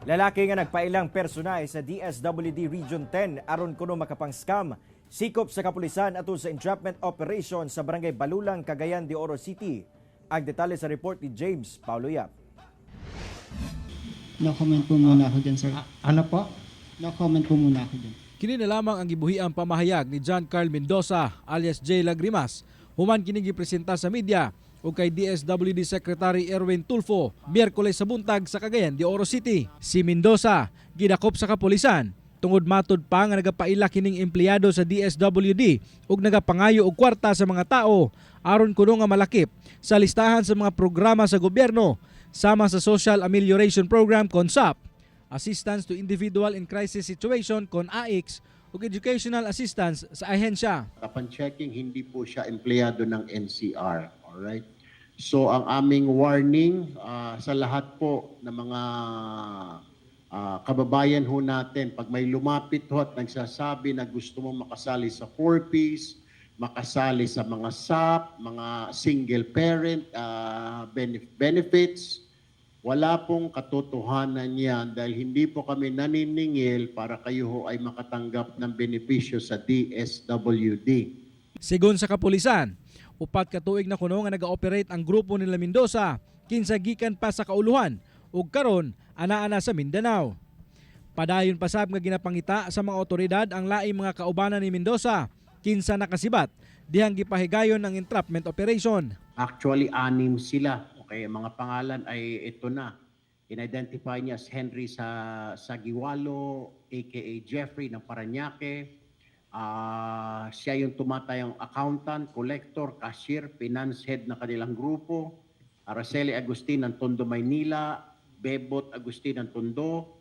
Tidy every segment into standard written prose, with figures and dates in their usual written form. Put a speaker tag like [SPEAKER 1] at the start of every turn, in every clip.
[SPEAKER 1] Lalaki nga nagpailang personay sa DSWD Region 10 aron kuno makapang-scam. Sikop sa kapulisan atul sa entrapment operation sa Barangay Balulang, Cagayan de Oro City. Ang detalye sa report ni James Paulo Yap.
[SPEAKER 2] No comment po muna ako dyan, sir.
[SPEAKER 3] Ano po?
[SPEAKER 2] No comment po muna ako dyan.
[SPEAKER 4] Kini na lamang ang gibuhiang pamahayag ni John Carl Mendoza alias J. Lagrimas human kini gipresenta sa media o kay DSWD Secretary Erwin Tulfo Miyerkules sa buntag sa Cagayan de Oro City. Si Mendoza gidakop sa kapulisan tungod matud pa nga nagapaila kining empleyado sa DSWD ug nagapangayo og kwarta sa mga tao aron kuno nga malakip sa listahan sa mga programa sa gobyerno sama sa Social Amelioration Program (SAP), Assistance to Individual in Crisis Situation (AICS) ug Educational Assistance sa ahensya.
[SPEAKER 3] Upon checking, hindi po siya empleyado ng NCR. Alright? So ang aming warning sa lahat po ng mga kababayan ho natin, pag may lumapit ho at nagsasabi na gusto mo makasali sa 4Ps, makasali sa mga SAP, mga single parent benefits, wala pong katotohanan yan dahil hindi po kami naniningil para kayo ho ay makatanggap ng benepisyo sa DSWD.
[SPEAKER 4] Sigon sa kapulisan, upat ka tuig na kuno nga naga-operate ang grupo nila Mendoza kinsa gikan pa sa kauluhan ug karon ana-ana sa Mindanao. Padayon pasab nga ginapangita sa mga otoridad ang laing mga kaubanan ni Mendoza kinsa nakasibat dihang gipahigayon ng entrapment operation.
[SPEAKER 3] Actually, 6 sila. Okay, mga pangalan ay ito na. In-identify niya as Henry Sagiwalo, aka Jeffrey ng Parañaque. Siya yung tumatayang accountant, collector, cashier, finance head ng kanilang grupo. Araceli Agustin ng Tondo, Maynila. Bebot Agustin ng Tondo.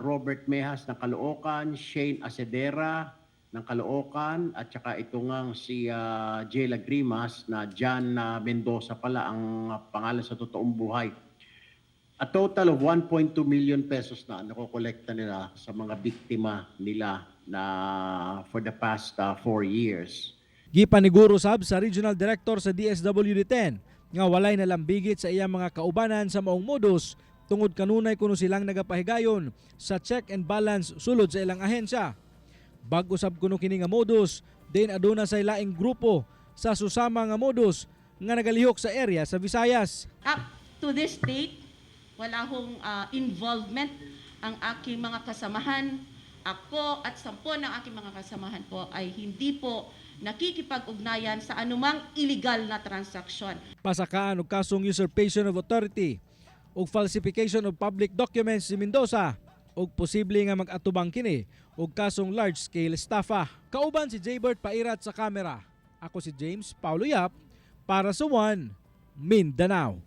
[SPEAKER 3] Robert Mehas ng Caloocan. Shane Acedera ng Caloocan. At saka ito nga si J. Lagrimas na John Mendoza pala ang pangalan sa totoong buhay. A total of 1.2 million pesos na nakokolekta nila sa mga biktima nila na for the past 4 years.
[SPEAKER 4] Gipaniguro sab sa Regional Director sa DSWD 10 nga walay nalambigit sa iyang mga kaubanan sa maong modus tungod kanunay kuno silang nagapahigayon sa check and balance sulod sa ilang ahensya. Bag-o sab kuno kini nga modus, din aduna sa laing grupo sa susama nga modus nga nagalihok sa area sa Visayas.
[SPEAKER 5] Up to this date, wala hong involvement ang aking mga kasamahan. Ako at 10 ng aking mga kasamahan po ay hindi po nakikipag-ugnayan sa anumang illegal na transaksyon.
[SPEAKER 4] Pasakaan og kasong usurpation of authority ug falsification of public documents si Mendoza ug posible nga mag-atubang kini ug kasong large-scale estafa. Kauban si Jaybert Pairat sa kamera. Ako si James Paulo Yap para sa One Mindanao.